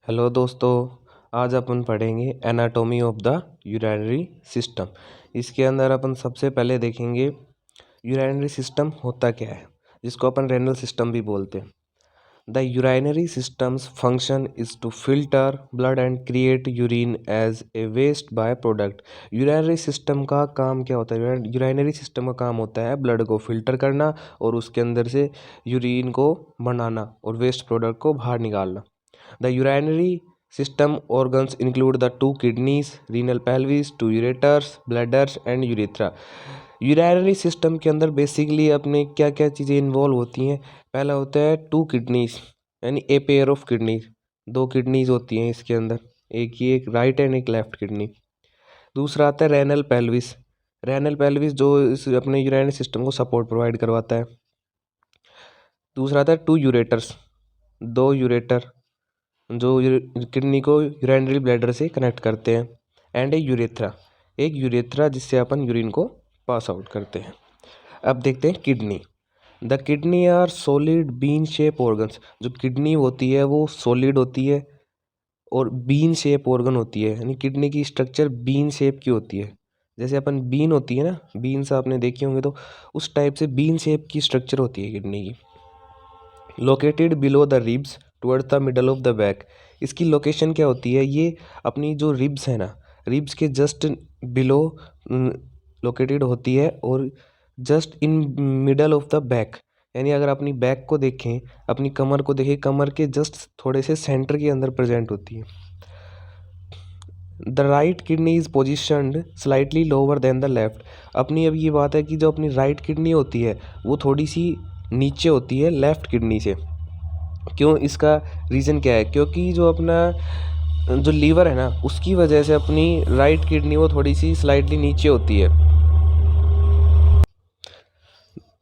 Hello दोस्तों। आज अपन पढ़ेंगे anatomy of the urinary system. इसके अंदर अपन सबसे पहले देखेंगे यूरिनरी सिस्टम होता क्या है, जिसको अपन रेनल सिस्टम भी बोलते हैं। The urinary system's function is to filter blood and create urine as a waste by product. Urinary system का काम क्या होता है? यूरिनरी सिस्टम का काम होता है ब्लड को फिल्टर करना और उसके अंदर से यूरिन को बनाना और वेस्ट प्रोडक्ट को बाहर निकालना। The urinary system organs include the two kidneys, renal pelvis, two ureters, bladders and urethra. Urinary system के अंदर बेसिकली अपने क्या क्या चीज़ें इन्वॉल्व होती हैं। पहला होता है टू किडनीज, यानी ए पेयर ऑफ किडनीज, दो किडनीज होती हैं इसके अंदर, एक राइट एंड एक लेफ्ट किडनी। दूसरा आता है रेनल पेल्विस। रेनल पेल्विस जो इस अपने यूरिनरी सिस्टम को सपोर्ट प्रोवाइड करवाता है। दूसरा आता है टू यूरेटर्स, दो यूरेटर जो किडनी को यूरिनरी ब्लैडर से कनेक्ट करते हैं। एंड ए यूरेथ्रा, एक यूरेथ्रा जिससे अपन यूरिन को पास आउट करते हैं। अब देखते हैं kidney. The kidney are solid bean shape organs. जो किडनी होती है वो सॉलिड होती है और बीन शेप ऑर्गन होती है, यानी किडनी की स्ट्रक्चर बीन शेप की होती है। जैसे अपन बीन होती है ना, बीन्स आपने देखे होंगे, तो उस टाइप से बीन शेप की स्ट्रक्चर होती है किडनी की। Located below the ribs towards the middle of the back. इसकी लोकेशन क्या होती है? ये अपनी जो रिब्स है ना, रिब्स के जस्ट बिलो लोकेटेड होती है और just in middle of the back, यानी अगर अपनी बैक को देखें, अपनी कमर को देखें, कमर के जस्ट थोड़े से सेंटर के अंदर प्रेजेंट होती है। The right kidney is positioned slightly lower than the left. अपनी अब ये बात है कि जो अपनी राइट किडनी होती है वो थोड़ी सी नीचे होती है लेफ्ट किडनी से। क्यों? इसका रीज़न क्या है? क्योंकि जो अपना जो लीवर है ना, उसकी वजह से अपनी राइट किडनी वो थोड़ी सी स्लाइटली नीचे होती है।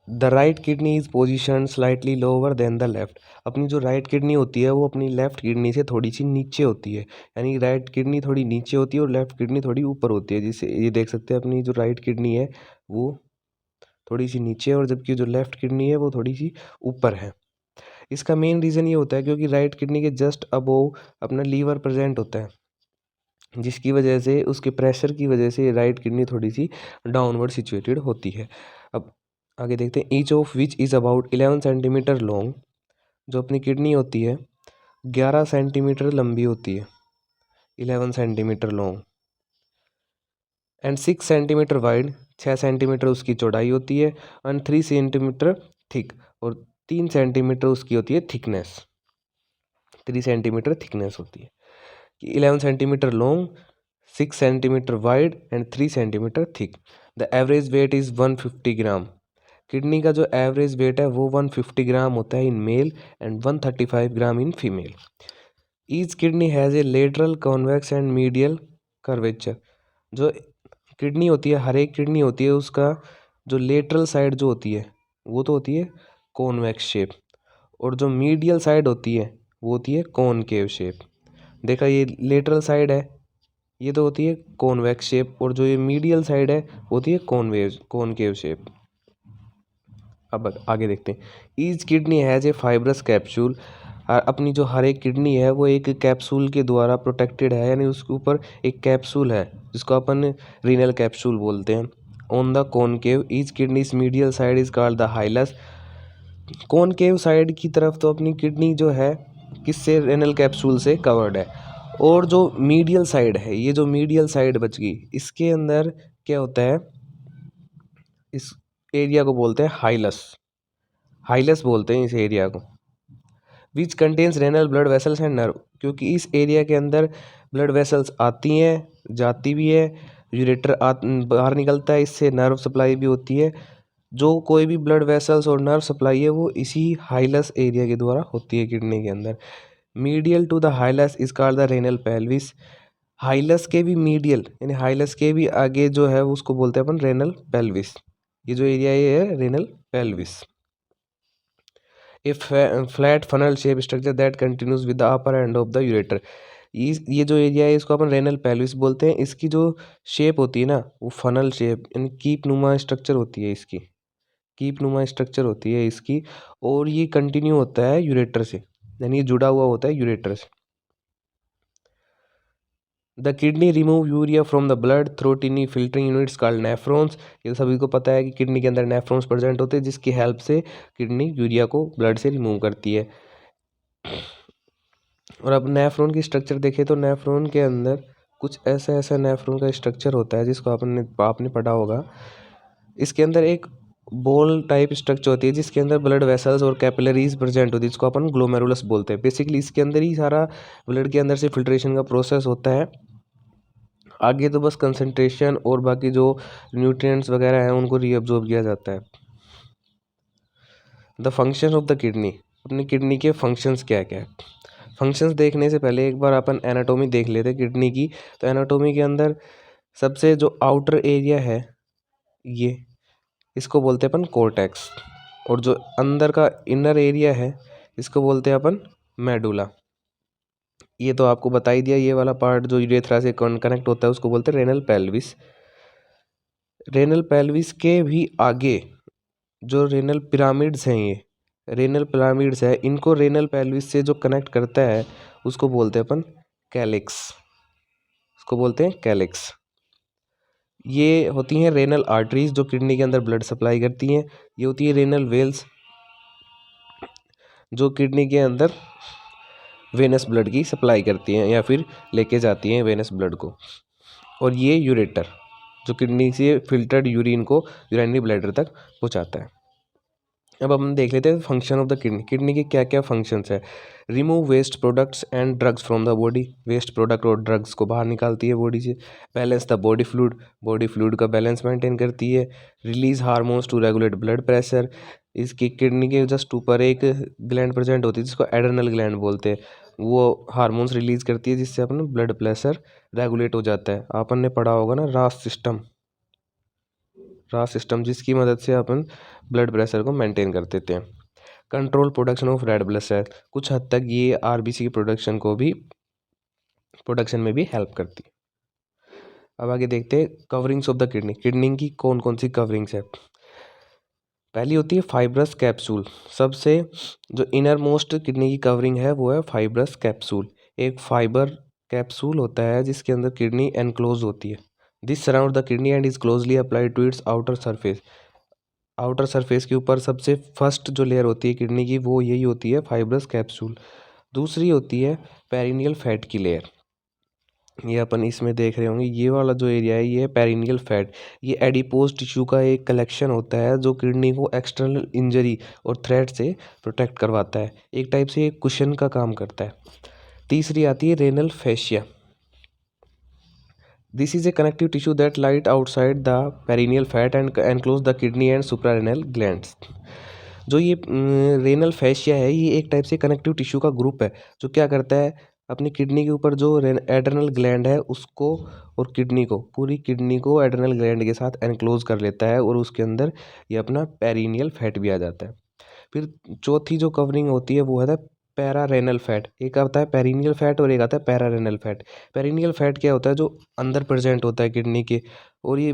The right kidney is position slightly lower than the left. अपनी जो राइट किडनी होती है वो अपनी लेफ्ट किडनी से थोड़ी सी नीचे होती है, यानी राइट किडनी थोड़ी नीचे होती है और लेफ्ट किडनी थोड़ी ऊपर होती है। जिससे ये देख सकते हैं अपनी जो राइट किडनी है वो थोड़ी सी नीचे है और जबकि जो लेफ्ट किडनी है वो थोड़ी सी ऊपर है। इसका मेन रीज़न ये होता है क्योंकि राइट किडनी के जस्ट अबोव अपना लीवर प्रेजेंट होता है, जिसकी वजह से उसके प्रेशर की वजह से राइट किडनी थोड़ी सी डाउनवर्ड सिचुएटेड होती है। अब आगे देखते हैं। Each of which is about 11 centimetre long. जो अपनी किडनी होती है 11 सेंटीमीटर लंबी होती है, 11 centimetre long. And 6 centimetre wide, 6 centimetre उसकी चौड़ाई होती है। एंड 3 सेंटीमीटर थिक, और 3 सेंटीमीटर उसकी होती है थिकनेस, 3 सेंटीमीटर थिकनेस होती है। 11 centimetre long, 6 centimetre wide and 3 centimetre thick. The average weight is 150 gram. Kidney का जो एवरेज वेट है वो 150 ग्राम होता है in male and 135 gram in female. Each kidney has a lateral convex and medial curvature. जो kidney होती है, हर एक किडनी होती है, उसका जो लेटरल साइड जो होती है वो तो होती है कॉन्वेक्स शेप, और जो मीडियल साइड होती है वो होती है कॉनकेव शेप। देखा, ये लेटरल साइड है, ये तो होती है कॉन्वेक्स शेप, और जो ये मीडियल साइड है वो होती है कॉनकेव शेप। अब आगे देखते हैं। Each kidney has A fibrous capsule. अपनी जो हर एक किडनी है वो एक कैप्सूल के द्वारा प्रोटेक्टेड है, यानी उसके ऊपर एक कैप्सूल है जिसको अपन रीनल कैप्सूल बोलते हैं। On the concave each kidney's medial side is called the hilus. Concave side की तरफ तो अपनी किडनी जो है किससे? रेनल कैप्सूल से कवर्ड है। और जो मीडियल साइड है, ये जो मीडियल साइड बच गई, इसके अंदर क्या होता है? इस एरिया को बोलते हैं हाइलस, हाइलस बोलते हैं इस एरिया को। Which contains renal blood vessels and nerve. क्योंकि इस एरिया के अंदर ब्लड वेसल्स आती हैं, जाती भी है, यूरेटर बाहर निकलता है, इससे नर्व सप्लाई भी होती है। जो कोई भी ब्लड वेसल्स और नर्व सप्लाई है वो इसी हाइलस एरिया के द्वारा होती है किडनी के अंदर। Medial to the hilus is called the renal pelvis. Hilus के भी मीडियल, यानी हाइलस के भी आगे जो है उसको बोलते हैं अपन रेनल पेल्विस। ये जो एरिया ये है renal pelvis. A flat funnel shape structure that continues with the upper end of the ureter. ये जो एरिया है इसको अपन रेनल पेल्विस बोलते हैं। इसकी जो शेप होती है ना वो फनल शेप, यानी कीप नुमा स्ट्रक्चर होती है इसकी, कीप नुमा स्ट्रक्चर होती है इसकी, और ये कंटिन्यू होता है यूरेटर से, यानी ये जुड़ा हुआ होता है यूरेटर से। The kidney remove urea from the blood through टिनी filtering units called nephrons. ये सभी को पता है कि किडनी के अंदर नेफ्रॉन्स प्रेजेंट होते हैं, जिसकी हेल्प से किडनी यूरिया को ब्लड से रिमूव करती है। और अब नेफ्रॉन की स्ट्रक्चर देखें तो नेफ्रॉन के अंदर कुछ ऐसा ऐसा नेफ्रॉन का स्ट्रक्चर होता है जिसको आपने पढ़ा होगा। इसके अंदर एक बॉल टाइप स्ट्रक्चर होती है जिसके अंदर ब्लड वेसल्स और कैपिलरीज प्रेजेंट होती है, जिसको अपन ग्लोमेरुलस बोलते हैं। बेसिकली इसके अंदर ही सारा ब्लड के अंदर से फिल्ट्रेशन का प्रोसेस होता है। आगे तो बस कंसंट्रेशन और बाकी जो न्यूट्रिएंट्स वगैरह हैं उनको रीअब्जॉर्ब किया जाता है। The function of the kidney, अपनी किडनी के फंक्शंस क्या क्या है। फंक्शंस देखने से पहले एक बार अपन एनाटॉमी देख लेते हैं किडनी की। तो एनाटॉमी के अंदर सबसे जो आउटर एरिया है ये, इसको बोलते हैं अपन कोर्टेक्स, और जो अंदर का इनर एरिया है इसको बोलते हैं अपन मेडुला। ये तो आपको बता ही दिया, ये वाला पार्ट जो यूरेथ्रा से कनेक्ट होता है उसको बोलते हैं रेनल पेल्विस। रेनल पेल्विस के भी आगे जो रेनल पिरामिड्स हैं, ये रेनल पिरामिड्स है, इनको रेनल पेल्विस से जो कनेक्ट करता है उसको बोलते हैं अपन कैलिक्स, उसको बोलते हैं कैलिक्स। ये होती हैं रेनल आर्टरीज जो किडनी के अंदर ब्लड सप्लाई करती हैं। ये होती है रेनल वेल्स जो किडनी के अंदर वेनस ब्लड की सप्लाई करती हैं या फिर लेके जाती हैं वेनस ब्लड को। और ये यूरेटर जो किडनी से फिल्टर्ड यूरिन को यूरिनरी ब्लैडर तक पहुंचाता है। अब हम देख लेते हैं function of the kidney. Kidney के क्या क्या फंक्शंस है। Remove waste products and drugs from the body, waste product और ड्रग्स को बाहर निकालती है बॉडी से। Balance the body fluid, body fluid का बैलेंस मेंटेन करती है। Release hormones to regulate blood pressure, इसकी किडनी के जस्ट ऊपर एक ग्लैंड प्रेजेंट होती है जिसको एड्रेनल ग्लैंड बोलते हैं, वो हार्मोन्स रिलीज करती है जिससे अपन ब्लड प्रेशर रेगुलेट हो जाता है। अपन ने पढ़ा होगा ना रास सिस्टम, रास सिस्टम जिसकी मदद से अपन ब्लड प्रेशर को मेंटेन कर देते हैं। Control production of red blood cell, कुछ हद तक ये आरबीसी की प्रोडक्शन में भी हेल्प करती है। अब आगे देखते हैं coverings of the kidney. Kidney की कौन कौन सी कवरिंग्स है। पहली होती है फाइब्रस कैप्सूल, सबसे जो इनर मोस्ट किडनी की कवरिंग है वो है फाइब्रस कैप्सूल। एक फाइबर कैप्सूल होता है जिसके अंदर किडनी एनक्लोज होती है। This surround the kidney and is closely applied to its outer surface. Outer surface के ऊपर सबसे फर्स्ट जो लेयर होती है किडनी की वो यही होती है फाइब्रस कैप्सूल। दूसरी होती है पेरिनियल फैट की लेयर, ये अपन इसमें देख रहे होंगे, ये वाला जो एरिया है ये है पेरिनियल फैट। ये एडिपोज टिश्यू का एक कलेक्शन होता है जो किडनी को एक्सटर्नल इंजरी और थ्रेट से प्रोटेक्ट करवाता है, एक टाइप से एक कुशन का काम करता है। तीसरी आती है renal fascia. This is a connective tissue that light outside the perineal fat and enclose the kidney and suprarenal glands. जो ये रेनल फैशिया है ये एक टाइप से कनेक्टिव टिश्यू का ग्रुप है जो क्या करता है, अपनी किडनी के ऊपर जो एड्रेनल ग्लैंड है उसको और किडनी को, पूरी किडनी को एड्रेनल ग्लैंड के साथ एनक्लोज कर लेता है और उसके अंदर ये अपना पेरिनियल फैट भी आ जाता है। फिर चौथी जो कवरिंग होती है वो है पैरारेनल फैट। एक आता है पेरिनियल फैट और एक आता है पैरारेनल फैट। पेरिनियल फैट क्या होता है, जो अंदर प्रेजेंट होता है किडनी के और ये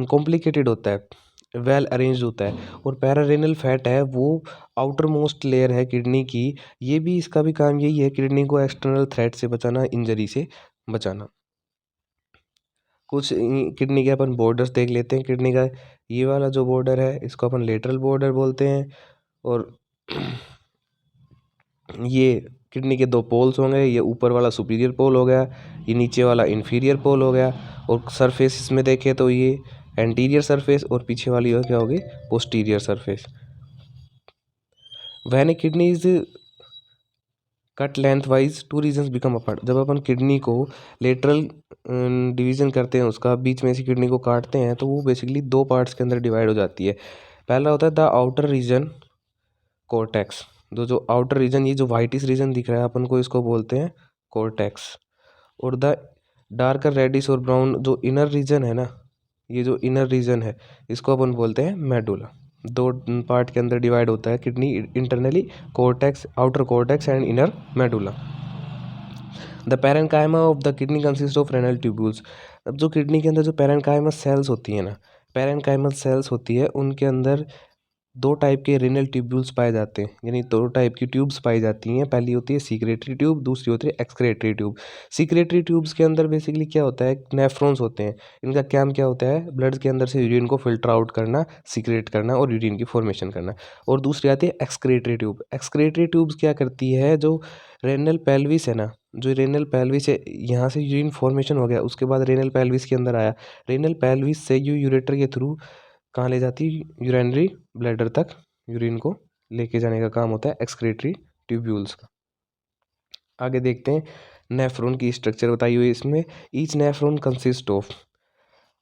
कॉम्प्लिकेटेड होता है, वेल अरेंज्ड होता है। और पैरारेनल फैट है वो आउटर मोस्ट लेयर है किडनी की, ये भी इसका भी काम यही है किडनी को एक्सटर्नल थ्रेट से बचाना, इंजरी से बचाना। कुछ किडनी के अपन बॉर्डर्स देख लेते हैं। किडनी का ये वाला जो बॉर्डर है इसको अपन लेटरल बॉर्डर बोलते हैं, और ये किडनी के दो पोल्स होंगे, ये ऊपर वाला सुपीरियर पोल हो गया, ये नीचे वाला इन्फीरियर पोल हो गया। और सरफेस इसमें देखें तो ये एंटीरियर सरफेस और पीछे वाली क्या होगी, posterior surface. When A kidney is cut length wise two reasons become apart, जब अपन किडनी को लेटरल डिवीजन करते हैं, उसका बीच में से किडनी को काटते हैं तो वो बेसिकली दो पार्ट्स के अंदर डिवाइड हो जाती है। पहला होता है द आउटर रीजन कोर्टेक्स, जो आउटर रीजन, ये जो वाइटिस रीजन दिख रहा है अपन को इसको बोलते हैं कोर्टेक्स। और द डार्कर रेडिश और ब्राउन जो इनर रीजन है ना, ये जो इनर रीजन है इसको अपन बोलते हैं मेडुला। दो पार्ट के अंदर डिवाइड होता है kidney internally, cortex, outer cortex and inner medulla. The parenchyma of the kidney consist of renal tubules. अब जो किडनी के अंदर जो पैरेन्काइमस सेल्स होती है ना, पैरेन्काइमल सेल्स होती है उनके अंदर दो टाइप के रेनल ट्यूब्यूल्स पाए जाते हैं, यानी दो टाइप की ट्यूब्स पाई जाती हैं। पहली होती है सीक्रेटरी ट्यूब, दूसरी होती है एक्सक्रेटरी ट्यूब। सीक्रेटरी ट्यूब्स के अंदर बेसिकली क्या होता है, नेफ्रॉन्स होते हैं। इनका काम क्या होता है, ब्लड के अंदर से यूरिन को फिल्टर आउट करना, सीक्रेट करना और यूरिन की फॉर्मेशन करना। और दूसरी आती है एक्सक्रेटरी ट्यूब। एक्सक्रेटरी ट्यूब्स क्या करती है, जो रेनल पेल्विस है ना, जो रेनल पेल्विस है, यहाँ से यूरिन फॉर्मेशन हो गया, उसके बाद रेनल पेल्विस के अंदर आया, रेनल पेल्विस से यूरेटर के थ्रू कहाँ ले जाती है, यूरिनरी ब्लैडर तक यूरिन को लेके जाने का काम होता है एक्सक्रेटरी ट्यूब्यूल्स का। आगे देखते हैं नेफ्रॉन की स्ट्रक्चर बताई हुई है इसमें। Each nephron consist of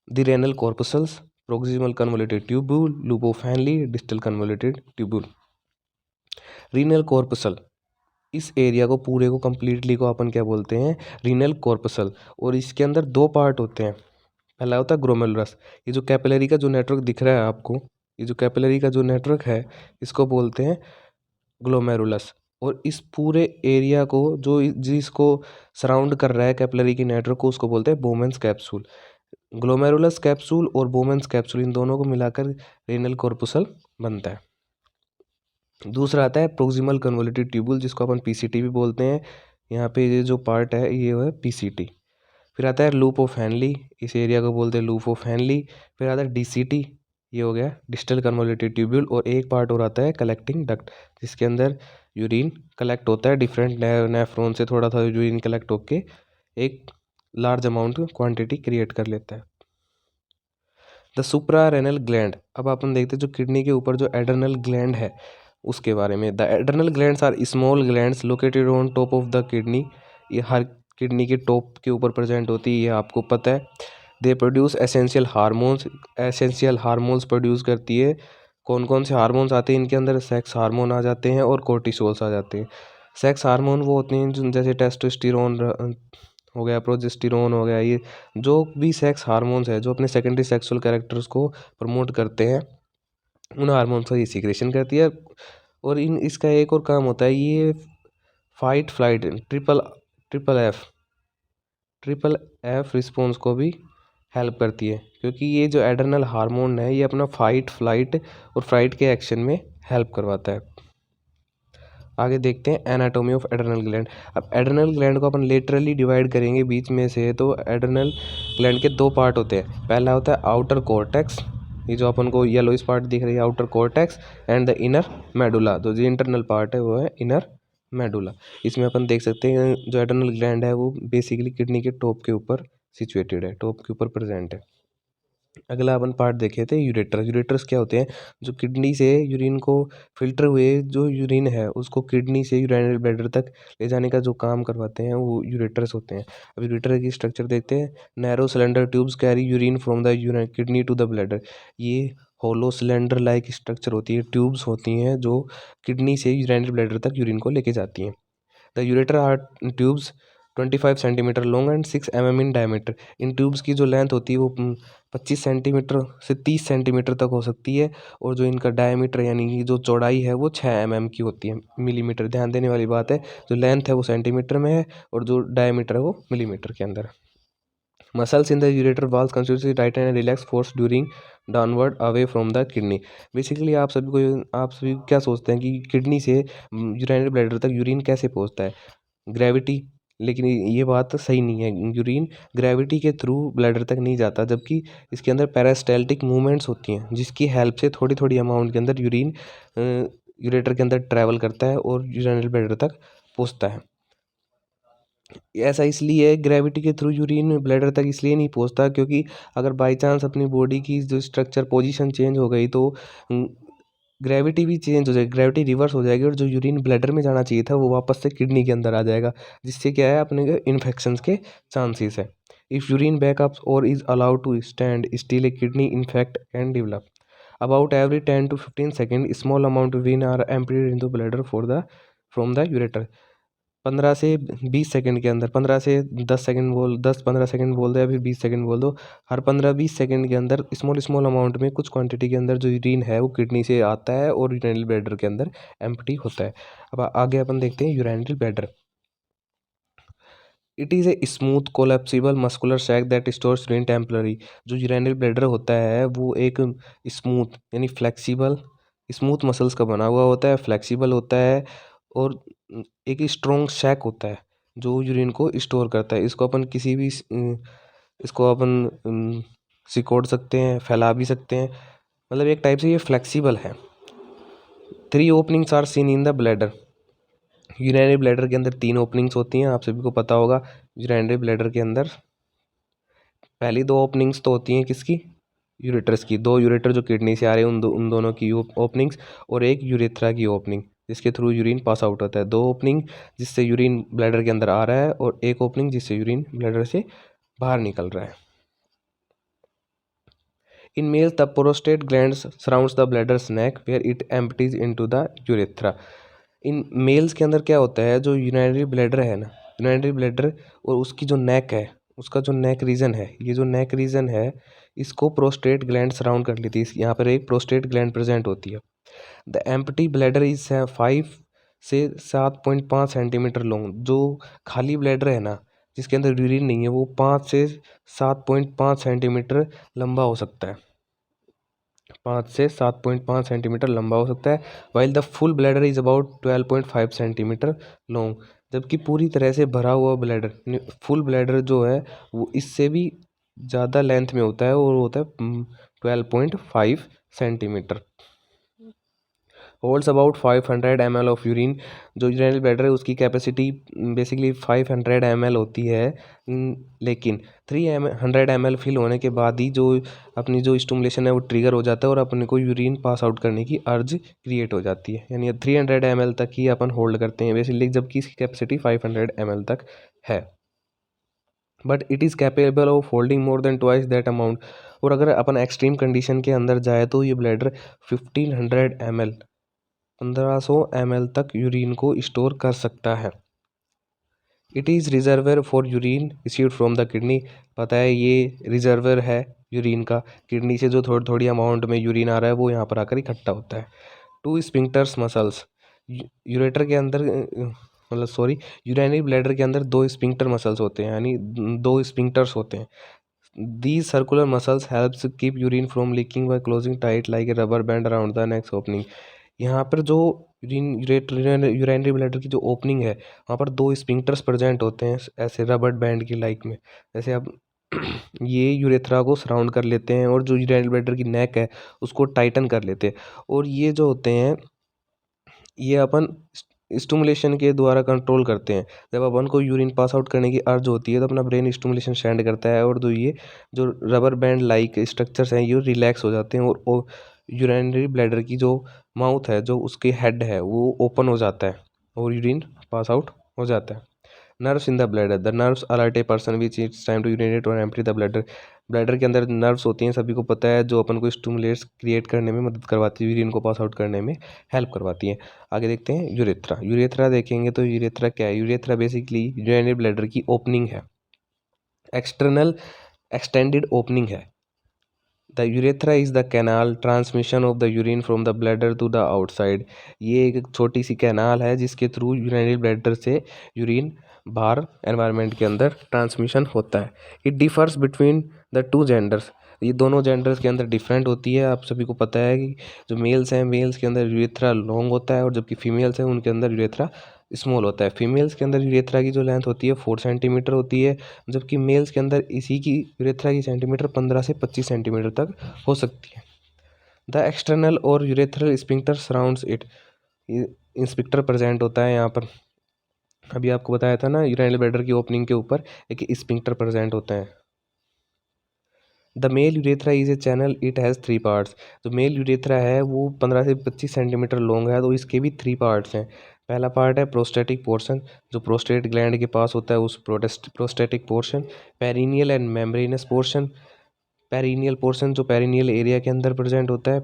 the renal corpuscles, proximal convoluted tubule, loop of Henle, distal convoluted tubule. Renal corpuscle, इस एरिया को पूरे को कंप्लीटली को अपन क्या बोलते हैं, रीनल कॉर्पसल। और इसके अंदर दो पार्ट होते हैं। पहला होता है ग्लोमेरुलस, ये जो कैपिलरी का जो नेटवर्क दिख रहा है आपको, ये जो कैपिलरी का जो नेटवर्क है, इसको बोलते हैं ग्लोमेरुलस। और इस पूरे एरिया को जो जिसको सराउंड कर रहा है कैपिलरी के नेटवर्क को, उसको बोलते हैं बोमेंस कैप्सूल। ग्लोमेरुलस कैप्सूल और बोमेंस कैप्सूल, इन दोनों को मिलाकर रेनल कॉर्पुसल बनता है। दूसरा आता है प्रोक्सिमल कन्वोल्यूटेड ट्यूब्यूल, जिसको अपन पीसीटी भी बोलते हैं। यहाँ पे ये जो पार्ट है ये है पीसीटी। फिर आता है लूप ऑफ हैनली, इस एरिया को बोलते हैं लूप ऑफ हैनली। फिर आता है डीसीटी, ये हो गया डिस्टल कन्वोल्यूटेड ट्यूब्यूल। और एक पार्ट और आता है कलेक्टिंग डक्ट, जिसके अंदर यूरिन कलेक्ट होता है डिफरेंट नेफ्रॉन से, थोड़ा सा यूरिन कलेक्ट होके एक लार्ज अमाउंट क्वांटिटी क्रिएट कर लेता है। द सुप्रा रेनल ग्लैंड, अब अपन देखते हैं जो किडनी के ऊपर जो एड्रेनल ग्लैंड है उसके बारे में। The adrenal glands are small glands located on top of the kidney, ये हर किडनी के टॉप के ऊपर प्रेजेंट होती है, ये आपको पता है। They produce essential hormones, essential hormones produce करती है। कौन कौन से हार्मोन्स आते हैं इनके अंदर, सेक्स हार्मोन आ जाते हैं और कोर्टिसोल्स आ जाते हैं। सेक्स हार्मोन वो होते हैं जैसे टेस्टोस्टेरोन हो गया, प्रोजेस्टेरोन हो गया, ये जो भी सेक्स हार्मोन्स है जो अपने सेकेंडरी सेक्सुअल कैरेक्टर्स को प्रमोट करते हैं, उन हार्मोन्स का ये सीक्रेशन करती है। और इसका एक और काम होता है, ये fight flight triple F response को भी हेल्प करती है, क्योंकि ये जो एड्रेनल हार्मोन है ये अपना फाइट फ्लाइट और फ्राइट के एक्शन में हेल्प करवाता है। आगे देखते हैं एनाटॉमी ऑफ एड्रेनल ग्लैंड। अब एड्रेनल ग्लैंड को अपन लेटरली डिवाइड करेंगे बीच में से, तो एड्रेनल ग्लैंड के दो पार्ट होते हैं। पहला होता है आउटर कॉर्टेक्स, ये जो अपन को येलोइश पार्ट दिख रही है outer cortex, and the inner medulla, जो इंटरनल पार्ट है वो है इनर मेडुला। इसमें अपन देख सकते हैं जो एड्रेनल ग्लैंड है वो बेसिकली किडनी के टॉप के ऊपर सिचुएटेड है, टॉप के ऊपर प्रेजेंट है। अगला अपन पार्ट देखे थे यूरेटर। यूरेटर्स क्या होते हैं, जो किडनी से यूरिन को फिल्टर हुए जो यूरिन है उसको किडनी से यूरिनरी ब्लैडर तक ले जाने का जो काम करवाते हैं वो यूरेटर्स होते हैं। अब यूरेटर की स्ट्रक्चर देखते हैं। Narrow cylinder tubes carry urine from the kidney to the bladder, ये होलो सिलेंडर लाइक स्ट्रक्चर होती है, ट्यूब्स होती हैं जो किडनी से यूरिनरी ब्लैडर तक यूरिन को लेके जाती हैं। The ureter are tubes 25 centimetre long and 6 mm in diameter. इन ट्यूब्स की जो लेंथ होती है वो 25 सेंटीमीटर से 30 सेंटीमीटर तक हो सकती है, और जो इनका डायमीटर यानी कि जो चौड़ाई है वो 6 mm की होती है, मिलीमीटर। ध्यान देने वाली बात है, जो लेंथ है वो सेंटीमीटर में है और जो डायमीटर है वो मिलीमीटर के अंदर। Muscles in the ureter walls कंसिस्टली Titan and relax force during downward away from the kidney. Basically आप सभी क्या सोचते हैं कि किडनी से यूरिनरी ब्लैडर तक यूरिन कैसे पहुंचता है, ग्रेविटी। लेकिन ये बात सही नहीं है, यूरिन ग्रेविटी के थ्रू ब्लैडर तक नहीं जाता, जबकि इसके अंदर पेरिस्टाल्टिक मूवमेंट्स होती हैं जिसकी हेल्प से थोड़ी थोड़ी अमाउंट के अंदर यूरिन यूरेटर के अंदर ट्रैवल करता है और यूरिनरी ब्लैडर तक पहुंचता है। ऐसा इसलिए ग्रेविटी के थ्रू यूरिन ब्लैडर तक इसलिए नहीं पहुंचता, क्योंकि अगर बाई चांस अपनी बॉडी की जो स्ट्रक्चर पोजीशन चेंज हो गई तो ग्रेविटी भी चेंज हो जाएगी, ग्रेविटी रिवर्स हो जाएगी और जो यूरिन ब्लैडर में जाना चाहिए था वो वापस से किडनी के अंदर आ जाएगा, जिससे क्या है अपने इन्फेक्शंस के चांसेस है। If urine backups or is allowed to stand still a kidney infect can develop. About every 10 to 15 second small amount of urine are emptied into bladder from the ureter. 15 से 20 second के अंदर, 15 से 10 second बोल 10-15 second बोल दो या फिर 20 second बोल दो, हर 15-20 सेकंड के अंदर स्मॉल स्मॉल अमाउंट में कुछ क्वांटिटी के अंदर जो यूरिन है वो किडनी से आता है और यूरिनरी ब्लैडर के अंदर एम्प्टी होता है। अब आगे अपन देखते हैं urinary bladder. It is a smooth collapsible muscular sac that stores urine temporary. जो यूरिनरी ब्लैडर होता है वो एक स्मूथ यानी फ्लेक्सिबल स्मूथ मसल्स का बना हुआ होता है, फ्लेक्सिबल होता है और एक स्ट्रॉन्ग सैक होता है जो यूरिन को स्टोर करता है। इसको अपन किसी भी इसको अपन सिकोड़ सकते हैं, फैला भी सकते हैं, मतलब एक टाइप से ये फ्लेक्सिबल है। 3 openings are seen in the bladder. Urinary bladder के अंदर 3 ओपनिंग्स होती हैं, आप सभी को पता होगा। यूरिनरी ब्लैडर के अंदर पहली 2 ओपनिंग्स तो होती हैं किसकी, यूरेटर्स की। 2 यूरेटर जो किडनी से आ रहे हैं उन दोनों की ओपनिंग्स, और एक यूरेथ्रा की ओपनिंग जिसके थ्रू यूरिन पास आउट होता है। 2 ओपनिंग जिससे यूरिन ब्लैडर के अंदर आ रहा है और एक ओपनिंग जिससे यूरिन ब्लैडर से बाहर निकल रहा है। In males the prostate glands surrounds the bladder's neck where it empties into the urethra. इन मेल्स के अंदर क्या होता है, जो यूरिनरी ब्लैडर है ना, यूरिनरी ब्लैडर और उसकी जो नेक है, उसका जो नेक रीजन है, ये जो नेक रीजन है इसको प्रोस्टेट ग्लैंड सराउंड कर लेती है। यहाँ पर एक प्रोस्टेट ग्लैंड प्रेजेंट होती है। द एम्प्टी ब्लैडर इज 5 से 7.5 सेंटीमीटर लॉन्ग। जो खाली ब्लैडर है ना, जिसके अंदर यूरिन नहीं है, वो 5 से 7.5 सेंटीमीटर लंबा हो सकता है। 5 से 7.5 सेंटीमीटर लंबा हो सकता है। While the full bladder is about 12.5 centimetre long. जबकि पूरी तरह से भरा हुआ ब्लैडर, फुल ब्लैडर जो है वो इससे भी ज़्यादा लेंथ में होता है और होता है 12.5 centimetre. Holds about 500 ml of urine. जो यूरिनरी ब्लैडर है उसकी कैपेसिटी बेसिकली 500 ml होती है, लेकिन 300 ml फिल होने के बाद ही जो अपनी जो स्टिमुलेशन है वो ट्रिगर हो जाता है और अपने को यूरिन पास आउट करने की अर्ज क्रिएट हो जाती है। यानी 300 ml तक ही अपन होल्ड करते हैं बेसिकली, जबकि इसकी कैपेसिटी 500 ml तक है। But it is capable of holding more than twice that amount. और अगर अपन एक्सट्रीम कंडीशन के अंदर जाए तो ये ब्लैडर 1500 ml 1500 ml तक यूरिन को स्टोर कर सकता है। It is reservoir for urine received from the kidney. पता है ये रिजर्वर है यूरिन का, किडनी से जो थोड़ी थोड़ी अमाउंट में यूरिन आ रहा है वो यहाँ पर आकर इकट्ठा होता है। 2 स्पिंक्टर्स मसल्स। यूरेटर के अंदर मतलब सॉरी यूरिनरी ब्लैडर के अंदर 2 स्पिंक्टर मसल्स होते हैं, यानी 2 स्पिंक्टर्स होते हैं। These circular muscles helps keep urine from leaking by closing tight like a rubber band around the next opening। यहाँ पर जो यूरिनरी ब्लैडर की जो ओपनिंग है वहाँ पर 2 स्पिंक्टर्स प्रेजेंट होते हैं ऐसे रबर बैंड की लाइक में। जैसे अब ये यूरेथ्रा को सराउंड कर लेते हैं और जो यूरिनरी ब्लैडर की नेक है उसको टाइटन कर लेते हैं। और ये जो होते हैं ये अपन स्टिमुलेशन के द्वारा कंट्रोल करते हैं। जब अपन को यूरिन पास आउट करने की अर्ज होती है तो अपना ब्रेन स्टिमुलेशन सेंड करता है और जो रबर बैंड लाइक स्ट्रक्चर्स हैं ये रिलैक्स हो जाते हैं और यूरिनरी ब्लैडर की जो माउथ है, जो उसके हेड है, वो ओपन हो जाता है और यूरिन पास आउट हो जाता है। Nerves in the bladder. The nerves alert a person which it's time to urinate or empty the bladder. Bladder के अंदर नर्व्स होती हैं, सभी को पता है, जो अपन को स्टिमुलेट्स क्रिएट करने में मदद करवाती है, यूरिन को पास आउट करने में हेल्प करवाती हैं। आगे देखते हैं यूरेथ्रा। यूरेथ्रा देखेंगे तो यूरेथ्रा क्या है। यूरेथ्रा बेसिकली यूरिनरी ब्लैडर की ओपनिंग है, एक्सटर्नल एक्सटेंडेड ओपनिंग है। The urethra is the canal transmission of the urine from the bladder to the outside. ये एक छोटी सी कैनाल है जिसके थ्रू यूरिनरी ब्लैडर से यूरिन बाहर एनवायरनमेंट के अंदर ट्रांसमिशन होता है। It differs between the 2 genders. ये दोनों जेंडर्स के अंदर डिफरेंट होती है। आप सभी को पता है कि जो मेल्स हैं, मेल्स के अंदर यूरेथ्रा लॉन्ग होता है और जबकि फीमेल्स हैं उनके अंदर यूरेथ्रा स्मॉल होता है। फीमेल्स के अंदर यूरेथ्रा की जो लेंथ होती है 4 सेंटीमीटर होती है, जबकि मेल्स के अंदर इसी की यूरेथ्रा की सेंटीमीटर 15 से 25 सेंटीमीटर तक हो सकती है। द एक्सटर्नल और urethral sphincter surrounds it. Inspector present होता है यहाँ पर। अभी आपको बताया था ना यूरिनरी ब्लैडर की ओपनिंग के ऊपर एक स्पिंक्टर प्रेजेंट होता है। The male urethra is a channel, it has 3 parts. जो मेल यूरेथ्रा है वो 15 से 25 सेंटीमीटर लॉन्ग है, तो इसके भी 3 पार्ट्स हैं। पहला पार्ट है प्रोस्टेटिक पोर्शन, जो प्रोस्टेट ग्लैंड के पास होता है, उस prostatic portion. Perineal and membranous portion. Perineal portion जो पेरिनियल एरिया के अंदर प्रेजेंट होता है,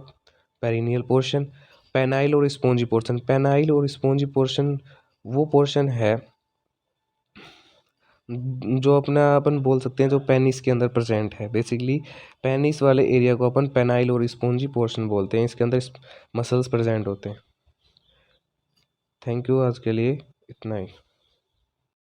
पेरिनियल पोर्शन। पेनाइल और स्पॉन्जी पोर्शन। पेनाइल और स्पॉन्जी पोर्शन वो पोर्शन है जो अपना अपन बोल सकते हैं जो पेनिस के अंदर प्रेजेंट है। बेसिकली पेनिस वाले एरिया को अपन पेनाइल और स्पॉन्जी पोर्शन बोलते हैं, इसके अंदर मसल्स प्रेजेंट होते हैं। थैंक यू, आज के लिए इतना ही।